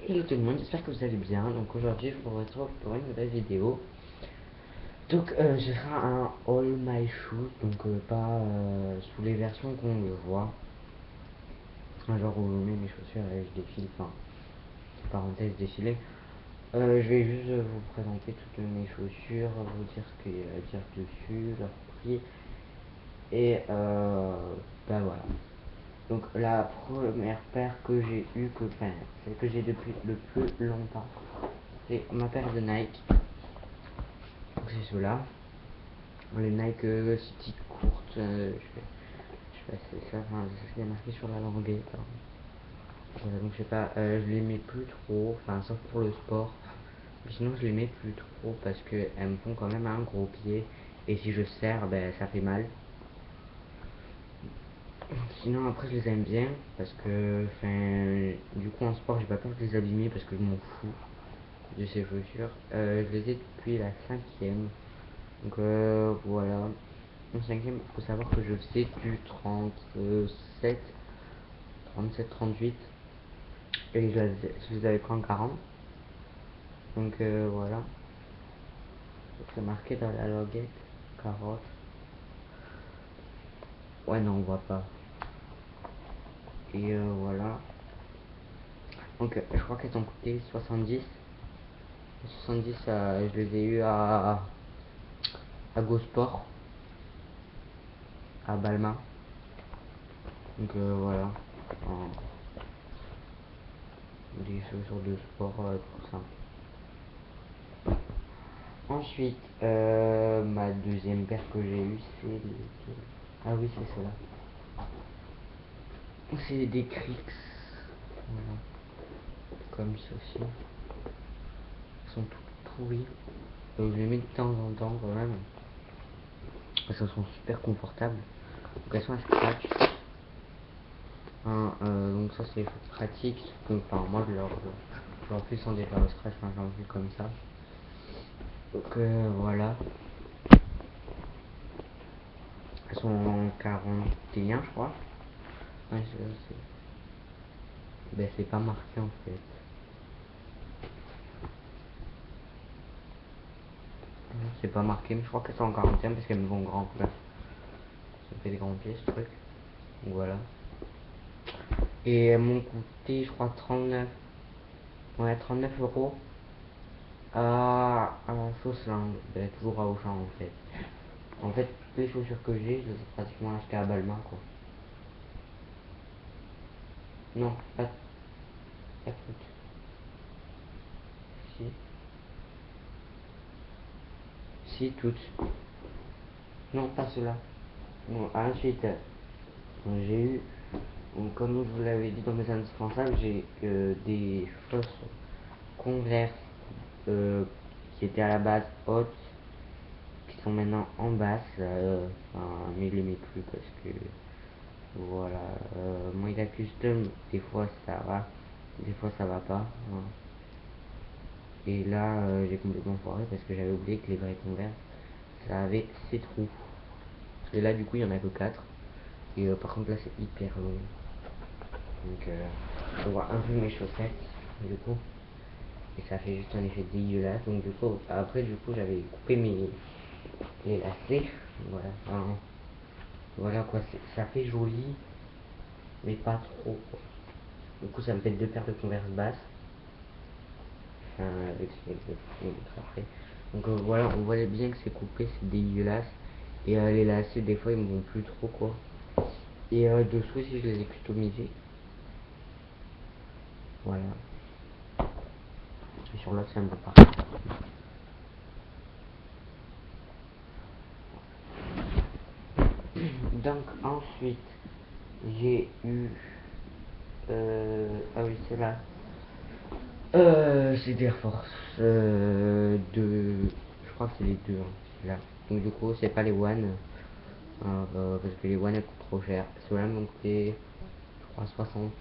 Hello tout le monde, j'espère que vous allez bien. Donc aujourd'hui je vous retrouve pour une nouvelle vidéo. Donc je ferai un all my shoes, donc pas sous les versions qu'on le voit. Un genre où je mets mes chaussures et je défile, enfin parenthèse défilé. Je vais juste vous présenter toutes mes chaussures, vous dire ce qu'il y a à dire dessus, leur prix. Et bah voilà. Donc la première paire que j'ai eue, enfin celle que j'ai depuis le plus longtemps, c'est ma paire de Nike. Donc c'est ceux-là. Les Nike City courtes, je sais pas si c'est ça, enfin c'est marqué sur la languette. Voilà, donc je sais pas, je les mets plus trop, enfin sauf pour le sport. Mais sinon je les mets plus trop parce que elles me font quand même un gros pied. Et si je serre, ben ça fait mal. Sinon après je les aime bien parce que, enfin, du coup en sport j'ai pas peur de les abîmer parce que je m'en fous de ces chaussures. Je les ai depuis la 5e. Donc voilà. En 5e, il faut savoir que je faisais du 37, 38. Et je les avais pris en 40. Donc voilà. C'est marqué dans la loguette 40. Ouais, non, on voit pas. Et voilà. Donc je crois qu'elles ont coûté 70. 70, je les ai eu à Go-Sport, à Balmain. Donc voilà. En- des chaussures de sport tout simple. Ensuite, ma deuxième paire que j'ai eue, c'est lequel? Ah oui, c'est celle-là. C'est des Crix. Voilà. Comme ceci. Ils sont tout pourris. Donc je les mets de temps en temps quand même. Parce qu'elles sont super confortables. Donc elles sont à scratch. Hein, donc ça c'est pratique. Donc, enfin, moi je leur fais sans défaire le scratch. Enfin, j'en fais comme ça. Donc voilà. Elles sont en 41 je crois. Ouais, ben, c'est pas marqué en fait. C'est pas marqué, mais je crois qu'elles sont en 40e parce qu'elles me vont grand. Bref, ça me fait des grands pieds ce truc. Donc voilà. Et elles m'ont coûté, je crois, 39. Ouais, 39 € à Chausseland. Ben, toujours à Auchan en fait. En fait, toutes les chaussures que j'ai, je les ai pratiquement achetées à Balmain quoi. Non, pas toutes. Si. Si, toutes. Non, pas cela. Bon, ensuite, j'ai eu, donc, comme je vous l'avais dit dans mes indispensables, j'ai des fausses Converse qui étaient à la base hautes, qui sont maintenant en basse, enfin, mais je les mets plus parce que voilà, moi il a custom, des fois ça va, des fois ça va pas, hein. Et là j'ai complètement foiré parce que j'avais oublié que les vrais Converse ça avait 6 trous, et là du coup il y en a que 4. Et par contre là c'est hyper long, donc on voit un peu mes chaussettes du coup, et ça fait juste un effet dégueulasse. Donc du coup après, du coup j'avais coupé les lacets, voilà, enfin, voilà quoi, ça fait joli mais pas trop quoi. Du coup ça me fait deux paires de Converse basses, enfin, avec ce après. Donc voilà, on voit bien que c'est coupé, c'est dégueulasse. Et les lacets des fois ils me vont plus trop quoi. Et dessous aussi je les ai customisés, voilà. Et sur l'autre ça me va pas. Donc ensuite j'ai eu ah oui c'est là, c'est des Air Force je crois que c'est les deux, hein, là. Donc du coup c'est pas les One, parce que les One elles coûtent trop cher. Ceux-là m'ont coûté je crois 60.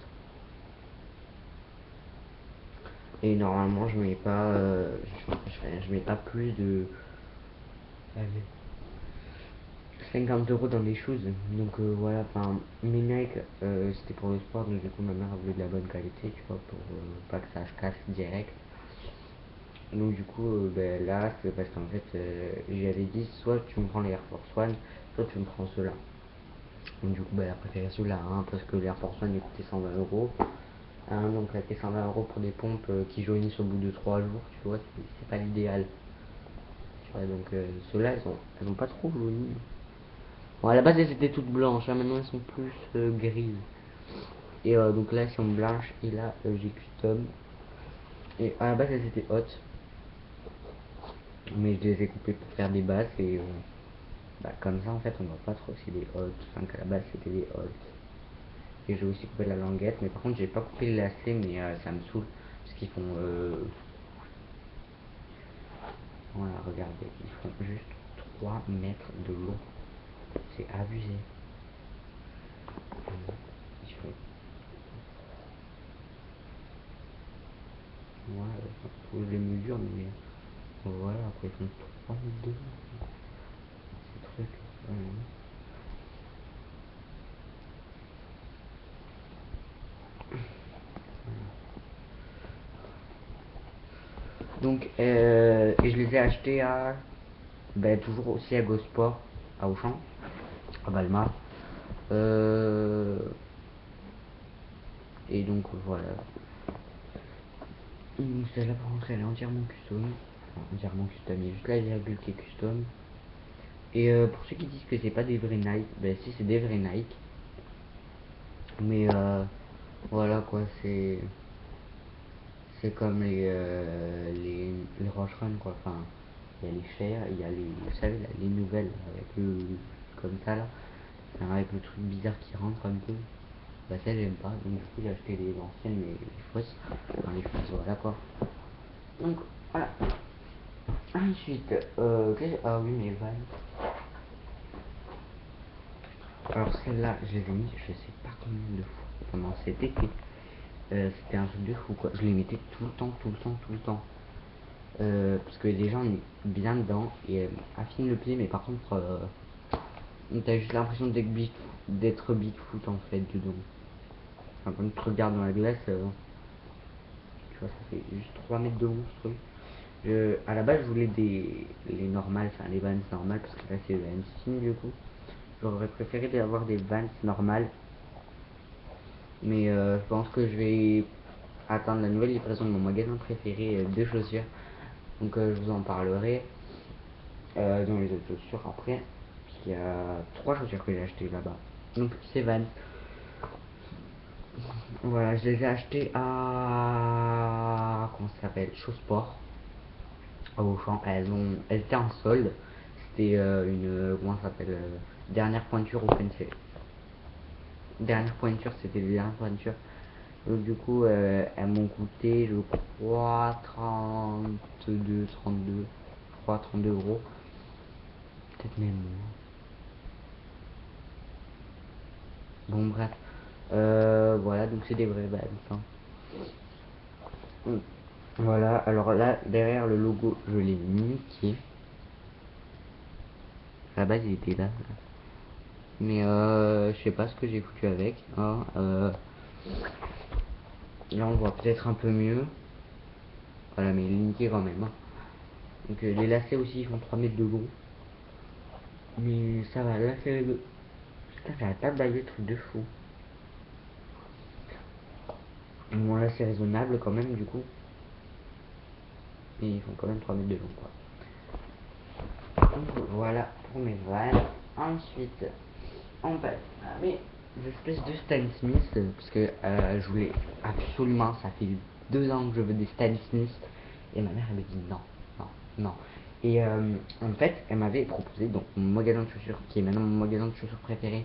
Et normalement je mets pas je mets pas plus de, allez, 50 € dans les choses. Donc voilà, enfin, mes Nike, c'était pour le sport, donc du coup ma mère a voulu de la bonne qualité, tu vois, pour pas que ça se casse direct. Donc du coup, ben, là, c'est parce qu'en fait, j'avais dit, soit tu me prends les Air Force One, soit tu me prends ceux-là. Donc du coup, ben, elle a préféré ceux-là, hein, parce que les Air Force One, ils coûtaient 120 €. Hein, donc là, 120 € pour des pompes qui jaunissent au bout de 3 jours, tu vois, c'est pas l'idéal. Tu vois, donc ceux-là, elles ont pas trop jauni. Bon, à la base, elles étaient toutes blanches, hein, maintenant elles sont plus grises. Et donc là, elles sont blanches, et là, j'ai custom. Et à la base, elles étaient hautes, mais je les ai coupées pour faire des basses, et bah, comme ça, en fait, on voit pas trop si les hautes. Enfin, qu'à la base, c'était des hautes. Et j'ai aussi coupé la languette, mais par contre, j'ai pas coupé les lacets, mais ça me saoule, parce qu'ils font. Voilà, regardez, ils font juste 3 mètres de long. C'est abusé. Ils font. Voilà, faut que je les mesure, mais voilà, quoi, ils font 3 mètres de long. Ces trucs. Donc, et je les ai achetés à. Ben, toujours aussi à Gosport, à Auchan, à Balma. Et donc, voilà. Celle-là, par contre, elle est entièrement custom. Enfin, entièrement custom, il y a juste la virgule qui est custom. Et pour ceux qui disent que c'est pas des vrais Nike, ben si, c'est des vrais Nike. Mais voilà quoi, c'est comme les Roche Run quoi. Enfin, il y a les chers, il y a les, vous savez, là, les nouvelles avec le comme ça là, enfin, avec le truc bizarre qui rentre un peu. Bah ça j'aime pas, donc du coup j'ai acheté les anciennes mais les fausses. Enfin les fausses, voilà quoi. Donc voilà. Ensuite, ah oui mes vannes. Alors celle-là, je les ai mis, je sais pas combien de fois pendant cet été. C'était un truc de fou quoi. Je les mettais tout le temps, tout le temps, tout le temps. Parce que les gens on est bien dedans et affinent le pied, mais par contre, t'as juste l'impression d'être Bigfoot en fait dedans. Enfin, quand tu te regardes dans la glace, tu vois, ça fait juste 3 mètres de long ce truc. À la base, je voulais les normales, enfin les Vans normales, parce que là c'est Vans Fine du coup. J'aurais préféré avoir des Vans normales, mais je pense que je vais attendre la nouvelle livraison de mon magasin préféré de chaussures. Donc je vous en parlerai dans les autres chaussures après. Puisqu'il y a 3 chaussures que j'ai achetées là-bas. Donc c'est Vans. Voilà, je les ai achetées à. Comment ça s'appelle? Chausport. À Auchan. Elles étaient en solde. C'était une. Comment ça s'appelle? Dernière pointure Open Sale. Dernière pointure, c'était les dernières pointures. Donc du coup, elles m'ont coûté, je crois, 32, je crois 32 €. Peut-être même moins. Bon, bref. Voilà, donc c'est des vrais Vans. Hein. Voilà, alors là, derrière le logo, je l'ai niqué. À la base, il était là. Mais je sais pas ce que j'ai foutu avec. Hein. Là, on voit peut-être un peu mieux. Voilà, mais il est niqué quand même. Hein. Donc les lacets aussi, ils font 3 mètres de long. Mais ça va, là, c'est le. Putain, j'ai la table à des trucs de fou. Bon, là, c'est raisonnable quand même, du coup. Et ils font quand même 3 mètres de long, quoi. Donc voilà pour mes vannes. Ensuite, on passe à mes espèces de Stan Smith. Parce que je voulais absolument, ça fait 2 ans que je veux des Stan Smith. Et ma mère, elle me dit non, non, non. Et en fait, elle m'avait proposé donc mon magasin de chaussures, qui est maintenant mon magasin de chaussures préféré.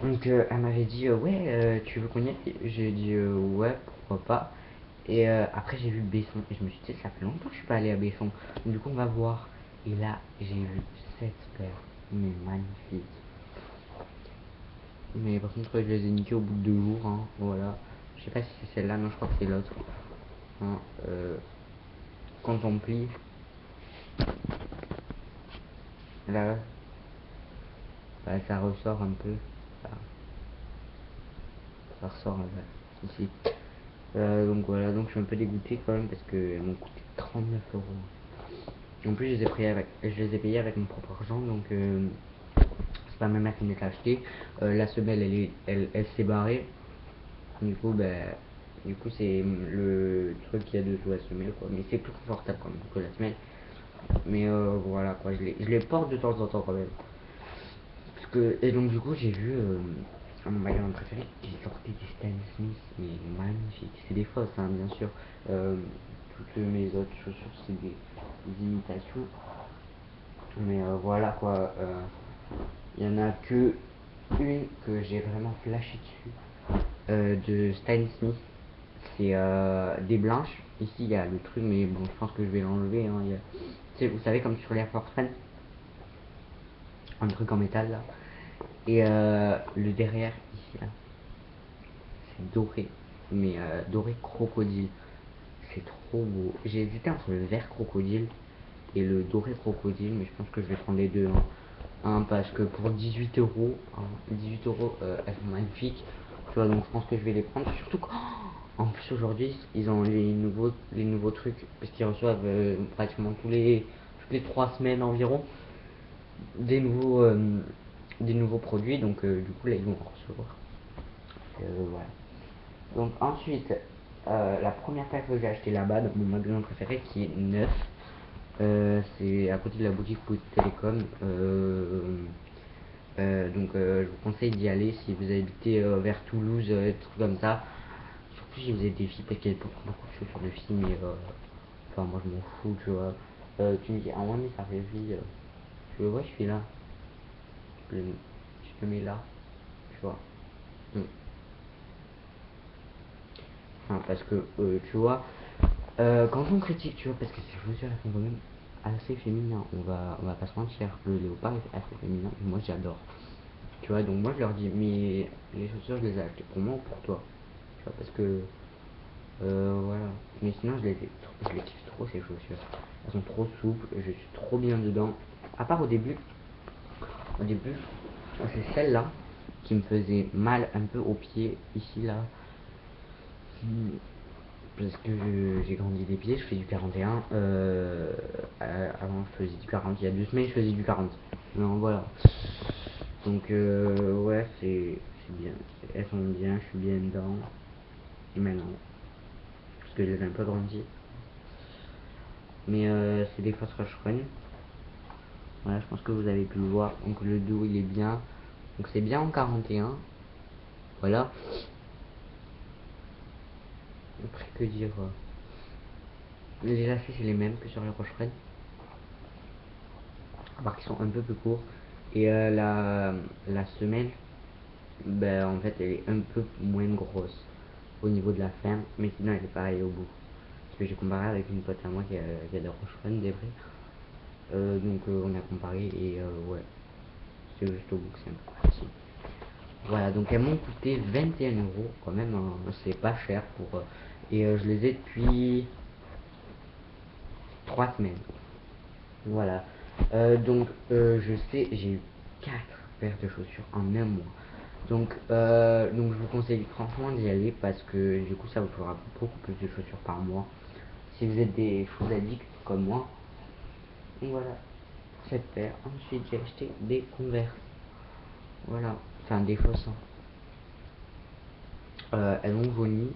Donc elle m'avait dit ouais tu veux qu'on y aille. J'ai dit ouais pourquoi pas. Et après j'ai vu Besson et je me suis dit ça fait longtemps que je suis pas allé à Besson. Donc, du coup on va voir. Et là j'ai vu cette paire mais magnifique. Mais par contre je les ai niqués au bout de 2 jours. Hein, voilà. Je sais pas si c'est celle-là, non je crois que c'est l'autre. Hein, quand on plie. Là, bah, ça ressort un peu. Ça, ça ressort ici. Donc voilà, donc je suis un peu dégoûté quand même parce qu'elles m'ont coûté 39 euros. En plus, je les ai payés avec mon propre argent, donc c'est pas ma mère qui me les a achetés. La semelle, elle s'est barrée. Du coup, c'est le truc qu'il y a dessous la semelle, quoi. Mais c'est plus confortable quand même que la semelle. Mais voilà, quoi. Je les porte de temps en temps quand même. Et donc, du coup, j'ai vu mon magasin préféré qui sortait des Stan Smith, mais magnifique. C'est des fausses, hein, bien sûr. Euh, Toutes mes autres chaussures, c'est des imitations. Mais voilà quoi, il y en a que une que j'ai vraiment flashé dessus, de Stan Smith. C'est des blanches. Ici il y a le truc, mais bon, je pense que je vais l'enlever. Hein. Vous savez, comme sur l'Air Force One, un truc en métal là. Et le derrière, ici là, c'est doré, mais doré crocodile. C'est trop beau. J'ai hésité entre le vert crocodile et le doré crocodile, mais je pense que je vais prendre les deux. Hein, parce que pour 18 euros, hein, 18 euros, elles sont magnifiques. Tu vois, donc je pense que je vais les prendre. Surtout qu'en plus aujourd'hui, ils ont les nouveaux trucs, parce qu'ils reçoivent pratiquement toutes les 3 semaines environ des nouveaux, euh, des nouveaux produits. Donc du coup là, ils vont en recevoir. Voilà. Donc ensuite, la première paire que j'ai acheté là-bas, dans mon magasin préféré, qui est neuf, c'est à côté de la boutique Bouygues Télécom. Je vous conseille d'y aller si vous habitez vers Toulouse, des trucs comme ça. Surtout si vous êtes des filles, parce qu'il y a beaucoup de chaussures de filles, mais enfin, moi je m'en fous, tu vois. Tu me dis, ah ouais, mais ça fait vie. Tu vois, ouais, je suis là. Je te mets là, tu vois. Mm. Enfin, parce que, tu vois, quand on critique, tu vois, parce que ces chaussures elles sont quand même assez féminin, on va pas se mentir, le léopard est assez féminin, et moi j'adore. Tu vois, donc moi je leur dis, mais les chaussures je les ai achetées pour moi ou pour toi? Tu vois, parce que, voilà. Mais sinon je les kiffe trop ces chaussures. Elles sont trop souples, je suis trop bien dedans. À part au début, c'est celle-là qui me faisait mal un peu au pied, ici là. Parce que j'ai grandi des pieds, je fais du 41. Avant je faisais du 40, il y a 2 semaines je faisais du 40. Non, voilà. Donc ouais, c'est bien. Elles sont bien, je suis bien dedans. Maintenant. Parce que je les ai un peu grandi. Mais c'est des Fast Rush Run. Voilà, je pense que vous avez pu le voir. Donc le dos il est bien. Donc c'est bien en 41. Voilà. Après que dire, les lacets c'est les mêmes que sur les Roche Red. À part qu'ils sont un peu plus courts. Et la semelle, ben, en fait, elle est un peu moins grosse au niveau de la ferme, mais sinon elle est pareille au bout. Parce que j'ai comparé avec une pote à moi qui a des Rocherons, des vrais. On a comparé et ouais, c'est juste au bout que c'est un peu parti. Voilà, donc elles m'ont coûté 21 euros quand même, hein, c'est pas cher pour. Et je les ai depuis 3 semaines. Voilà. Je sais, j'ai eu 4 paires de chaussures en un mois. Donc je vous conseille franchement d'y aller parce que du coup ça vous fera beaucoup plus de chaussures par mois. Si vous êtes des choses addicts comme moi. Donc voilà, cette paire. Ensuite j'ai acheté des Converse. Voilà, enfin des fausses. Hein. Elles ont jauni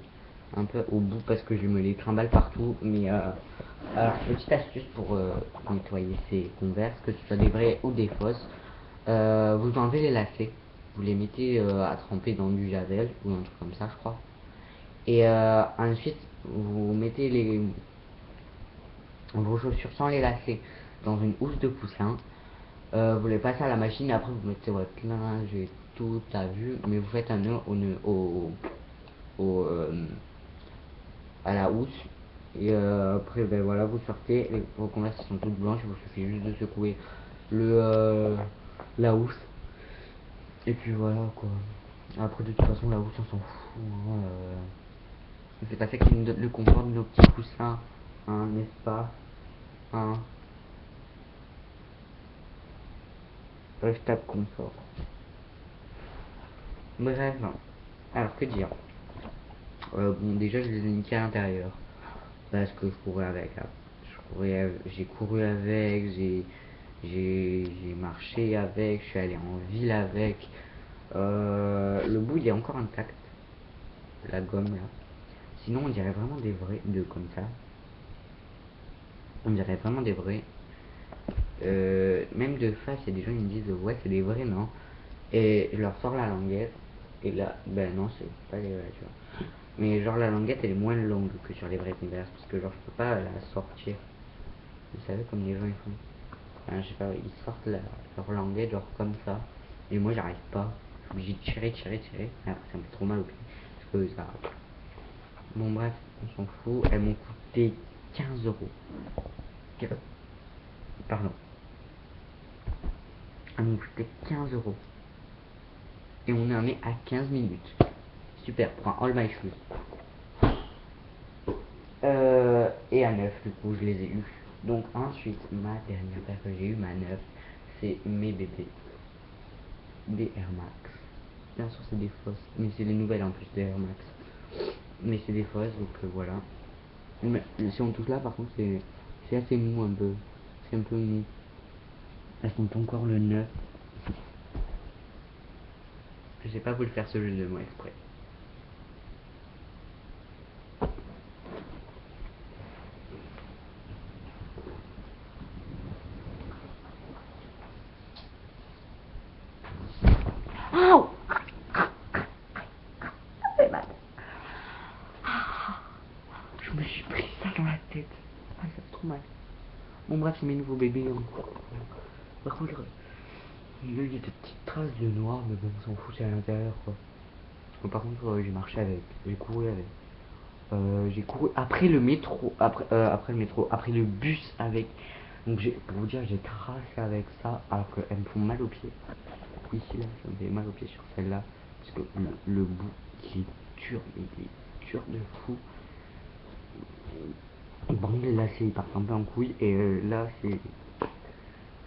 un peu au bout parce que je me les trimballe partout. Mais alors petite astuce pour nettoyer ces Converse, que ce soit des vraies ou des fausses. Vous enlevez les lacets, vous les mettez à tremper dans du javel ou un truc comme ça, je crois. Et ensuite, vous mettez vos chaussures sans les lacets dans une housse de coussin. Vous les passez à la machine et après vous mettez votre linge et tout à vue, mais vous faites un nœud à la housse. Et après, ben voilà, vous sortez, vos converses sont toutes blanches, il vous suffit juste de secouer la housse. Et puis voilà quoi. Après, de toute façon, la housse on s'en fout. Hein, c'est pas ça qui nous donne le confort de nos petits coussins, hein, n'est-ce pas? Hein. Je tape confort. Bref, non. Alors que dire, bon, déjà je les ai niqués à l'intérieur parce que je courais avec, hein. J'ai couru avec, j'ai marché avec, je suis allé en ville avec. Le bout il est encore intact, la gomme là. Sinon on dirait vraiment des vrais, de comme ça. On dirait vraiment des vrais. Même de face, il y a des gens qui me disent ouais c'est des vrais, non? Et je leur sors la languette et là, ben non c'est pas les vrais, tu vois. Mais genre la languette elle est moins longue que sur les vrais Converse parce que genre je peux pas la sortir. Vous savez comme les gens ils font. Enfin, je sais pas, ils sortent leur languette genre comme ça. Et moi j'arrive pas. Je suis obligé de tirer. Et après ça me fait trop mal au pied. Parce que ça. Bon bref, on s'en fout. Elles m'ont coûté 15 euros. Pardon. Elles m'ont coûté 15 euros. Et on en est à 15 minutes. Super, pour un All My Shoes. Et à 9 du coup je les ai eu. Donc ensuite ma dernière paire que j'ai eu, ma 9, c'est mes bébés. Des Air Max. Bien sûr c'est des fausses, mais c'est les nouvelles en plus des Air Max. Mais c'est des fausses donc voilà. Mais, si on touche là par contre c'est assez mou un peu. C'est un peu mou. Elles sont encore le 9. J'ai pas voulu faire ce jeu de mots exprès. Oh, je me suis pris ça dans la tête. Ah, ça fait trop mal. Bon, bref, c'est mes nouveaux bébés. Hein. Par contre, il y a des petites traces de noir, mais bon, on s'en fout, c'est à l'intérieur quoi. Par contre, j'ai marché avec, j'ai couru avec. J'ai couru après le métro, après le métro, après le bus avec. Donc, pour vous dire, j'ai tracé avec ça, alors qu'elles me font mal aux pieds. Ici, là, ça me fait mal aux pieds sur celle-là. Parce que le bout, il est dur, mais il est dur de fou. Par contre, là, c'est, il part un peu en couille. Et là, c'est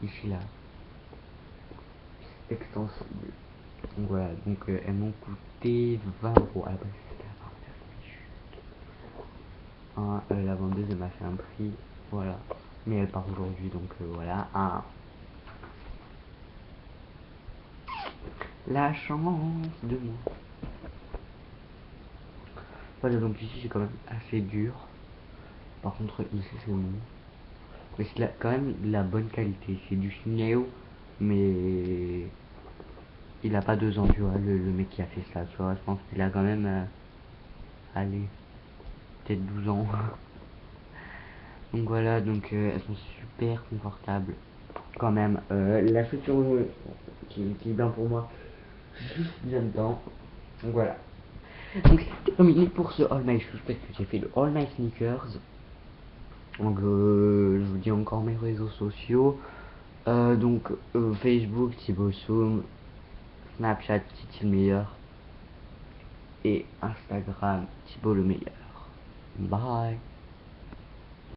ici, là. C'est extensible. Donc voilà, donc elles m'ont coûté 20 euros. À la base, c'était à 29. La vendeuse, elle m'a fait un prix. Voilà. Mais elle part aujourd'hui, donc voilà. La chance de moi. Voilà, donc ici, c'est quand même assez dur. Par contre, ici, c'est bon. Mais c'est quand même de la bonne qualité. C'est du Shineo, mais il a pas 2 ans, tu vois, le mec qui a fait ça, tu vois. Je pense qu'il a quand même, allez, peut-être 12 ans. Donc voilà, donc elles sont super confortables. Quand même, la chaussure qui est bien pour moi, juste bien dedans. Donc voilà. Donc c'est terminé pour ce All My Shoes, parce que j'ai fait le All My Sneakers. Donc je vous dis encore mes réseaux sociaux. Donc Facebook, Thibaut Soum, Snapchat, Titi le meilleur. Et Instagram, Thibaut le meilleur. Bye.